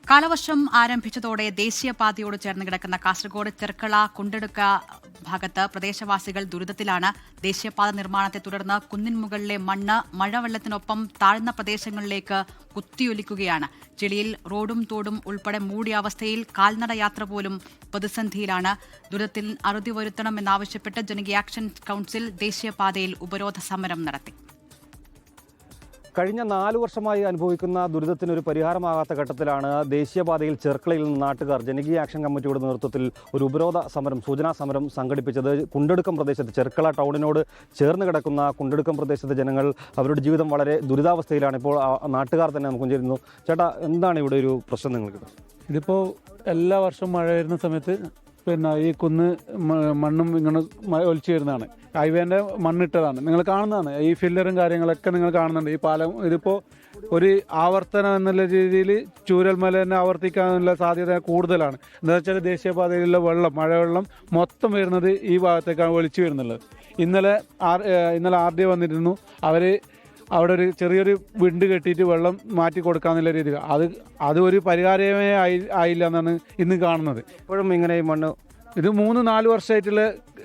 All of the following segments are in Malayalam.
കാലവർഷം ആരംഭിച്ചതോടെ ദേശീയപാതയോട് ചേർന്ന് കിടക്കുന്ന കാസർഗോഡ് ചെർക്കള കുണ്ടെടുക്ക ഭാഗത്ത് പ്രദേശവാസികൾ ദുരിതത്തിലാണ്. ദേശീയപാത നിർമ്മാണത്തെ തുടർന്ന് കുന്നിൻ മുകളിലെ മണ്ണ് മഴവെള്ളത്തിനൊപ്പം താഴ്ന്ന പ്രദേശങ്ങളിലേക്ക് കുത്തിയൊലിക്കുകയാണ്. ചെളിയിൽ റോഡും തോടും ഉൾപ്പെടെ മൂടിയ അവസ്ഥയിൽ കാൽനട യാത്ര പോലും പ്രതിസന്ധിയിലാണ്. ദുരിതത്തിൽ അറുതി വരുത്തണമെന്നാവശ്യപ്പെട്ട് ജനകീയ ആക്ഷൻ കൗൺസിൽ ദേശീയപാതയിൽ ഉപരോധ സമരം നടത്തി. കഴിഞ്ഞ 4 വർഷമായി അനുഭവിക്കുന്ന ദുരിതത്തിന് ഒരു പരിഹാരമാകാത്ത ഘട്ടത്തിലാണ് ദേശീയപാതയിൽ ചെർക്കളയിൽ നിന്ന് നാട്ടുകാർ ജനകീയ ആക്ഷൻ കമ്മിറ്റിയുടെ നേതൃത്വത്തിൽ ഒരു ഉപരോധ സമരം, സൂചനാ സമരം സംഘടിപ്പിച്ചത്. കുണ്ടെടുക്കം പ്രദേശത്ത്, ചെർക്കള ടൗണിനോട് ചേർന്ന് കിടക്കുന്ന കുണ്ടെടുക്കം പ്രദേശത്തെ ജനങ്ങൾ അവരുടെ ജീവിതം വളരെ ദുരിതാവസ്ഥയിലാണ്. ഇപ്പോൾ നാട്ടുകാർ തന്നെ നമുക്ക് ചേരുന്നു. ചേട്ടാ, എന്താണ് ഇവിടെ ഒരു പ്രശ്നം നിങ്ങൾക്ക്? ഇതിപ്പോൾ എല്ലാ വർഷവും മഴ വരുന്ന സമയത്ത് ഈ കുന്ന് മണ്ണും ഇങ്ങനെ ഒലിച്ചു വരുന്നതാണ്. ഹൈവേൻ്റെ മണ്ണിട്ടതാണ്, നിങ്ങൾ കാണുന്നതാണ്. ഈ ഫില്ലറും കാര്യങ്ങളൊക്കെ നിങ്ങൾ കാണുന്നുണ്ട്. ഈ പാലം ഇതിപ്പോൾ ഒരു ആവർത്തനം എന്നുള്ള രീതിയിൽ ചൂരൽമല തന്നെ ആവർത്തിക്കാനുള്ള സാധ്യത കൂടുതലാണ്. എന്താ വെച്ചാൽ ദേശീയപാതയിലുള്ള വെള്ളം, മഴവെള്ളം മൊത്തം വരുന്നത് ഈ ഭാഗത്തേക്കാണ് ഒലിച്ചു വരുന്നുള്ളത്. ഇന്നലെ RD വന്നിരുന്നു. അവർ അവിടെ ഒരു ചെറിയൊരു വിണ്ട് കെട്ടിയിട്ട് വെള്ളം മാറ്റി കൊടുക്കാന്നുള്ള രീതിയിൽ അത് ഒരു പരിഹാരമേ ആയില്ല എന്നാണ് ഇന്ന് കാണുന്നത്. ഇപ്പോഴും ഇങ്ങനെ ഈ മണ്ണ് ഇത് 3-4 വർഷമായിട്ടുള്ള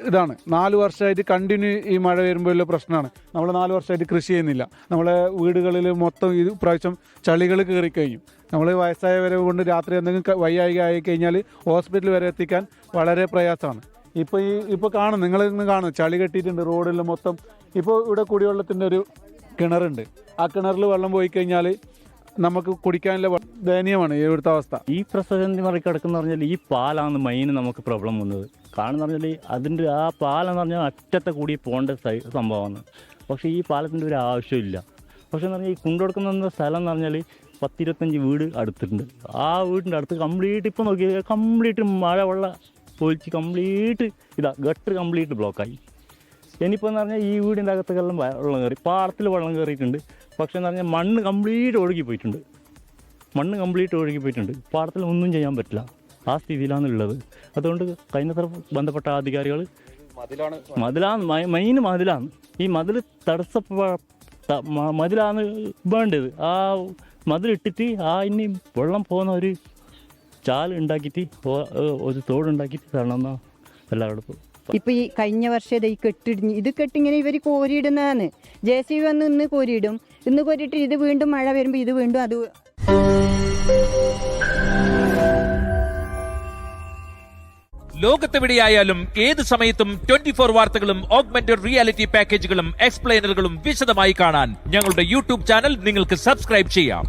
ഇതാണ്. 4 വർഷമായിട്ട് കണ്ടിന്യൂ ഈ മഴ വരുമ്പോഴുള്ള പ്രശ്നമാണ്. നമ്മൾ 4 വർഷമായിട്ട് കൃഷി ചെയ്യുന്നില്ല. നമ്മളെ വീടുകളിൽ മൊത്തം ഈ പ്രാവശ്യം ചളികൾ കയറി കഴിഞ്ഞു. നമ്മൾ വയസ്സായവരെ കൊണ്ട് രാത്രി എന്തെങ്കിലും വയ്യായിക ആയി കഴിഞ്ഞാൽ ഹോസ്പിറ്റൽ വരെ എത്തിക്കാൻ വളരെ പ്രയാസമാണ്. ഇപ്പോൾ കാണും, നിങ്ങളിന്ന് കാണും, ചളി കെട്ടിയിട്ടുണ്ട് റോഡിൽ മൊത്തം. ഇപ്പോൾ ഇവിടെ കുടിവെള്ളത്തിൻ്റെ ഒരു കിണറുണ്ട്. ആ കിണറിൽ വെള്ളം പോയി കഴിഞ്ഞാൽ നമുക്ക് കുടിക്കാനുള്ള ദയനീയമാണ് ഇവിടുത്തെ അവസ്ഥ. ഈ പ്രതിസന്ധി മറികടക്കുന്ന പറഞ്ഞാൽ ഈ പാലാണ് മെയിൻ നമുക്ക് പ്രോബ്ലം വന്നത്. കാരണം പറഞ്ഞാൽ അതിൻ്റെ ആ പാലെന്ന് പറഞ്ഞാൽ അറ്റത്തെ കൂടി പോകേണ്ട സംഭവമാണ്. പക്ഷേ ഈ പാലത്തിൻ്റെ ഒരു ആവശ്യമില്ല. പക്ഷേ എന്ന് പറഞ്ഞാൽ ഈ കുണ്ടെടുക്കുന്ന സ്ഥലം എന്ന് പറഞ്ഞാൽ 10-25 വീട് അടുത്തുണ്ട്. ആ വീടിൻ്റെ അടുത്ത് കംപ്ലീറ്റ് ഇപ്പോൾ നോക്കി കംപ്ലീറ്റ് മഴവെള്ളം ഒലിച്ച് കംപ്ലീറ്റ് ഗട്ടർ കംപ്ലീറ്റ് ബ്ലോക്കായി. ഇനിയിപ്പോൾ എന്ന് പറഞ്ഞാൽ ഈ വീടിൻ്റെ അകത്തൊക്കെല്ലാം വെള്ളം കയറി, പാടത്തിൽ വെള്ളം കയറിയിട്ടുണ്ട്. പക്ഷേ എന്ന് പറഞ്ഞാൽ മണ്ണ് കംപ്ലീറ്റ് ഒഴുകി പോയിട്ടുണ്ട്. പാടത്തിൽ ഒന്നും ചെയ്യാൻ പറ്റില്ല. ആ സ്ഥിതിയിലാണ് ഉള്ളത്. അതുകൊണ്ട് കഴിഞ്ഞത്ര ബന്ധപ്പെട്ട അധികാരികൾ മെയിൻ മതിലാണ്. ഈ മതിൽ മതിലാണ് വേണ്ടത്. ആ മതിലിട്ടിട്ട് ഇനി വെള്ളം പോകുന്ന ഒരു ചാൽ ഉണ്ടാക്കിയിട്ട് ഒരു തോടുണ്ടാക്കിയിട്ട് തരണമെന്നാണ് എല്ലാവരോടും. ഇപ്പൊ ഈ കഴിഞ്ഞ വർഷം ഈ കെട്ടിടിഞ്ഞ് ഇത് കെട്ടിങ്ങനെ ഇവർ കോരിയിടുന്നതാണ്. JCB വന്ന് ഇന്ന് കോരിയിടും. ഇന്ന് കോരിയിട്ട് ഇത് വീണ്ടും മഴ വരുമ്പോൾ ഇത് വീണ്ടും അത്. ലോകത്തെവിടെയായാലും ഏത് സമയത്തും 24 വാർത്തകളും ഓഗ്മെന്റഡ് റിയാലിറ്റി പാക്കേജുകളും എക്സ്പ്ലെയിനറുകളും വിശദമായി കാണാൻ ഞങ്ങളുടെ YouTube ചാനൽ നിങ്ങൾക്ക് സബ്സ്ക്രൈബ് ചെയ്യാം.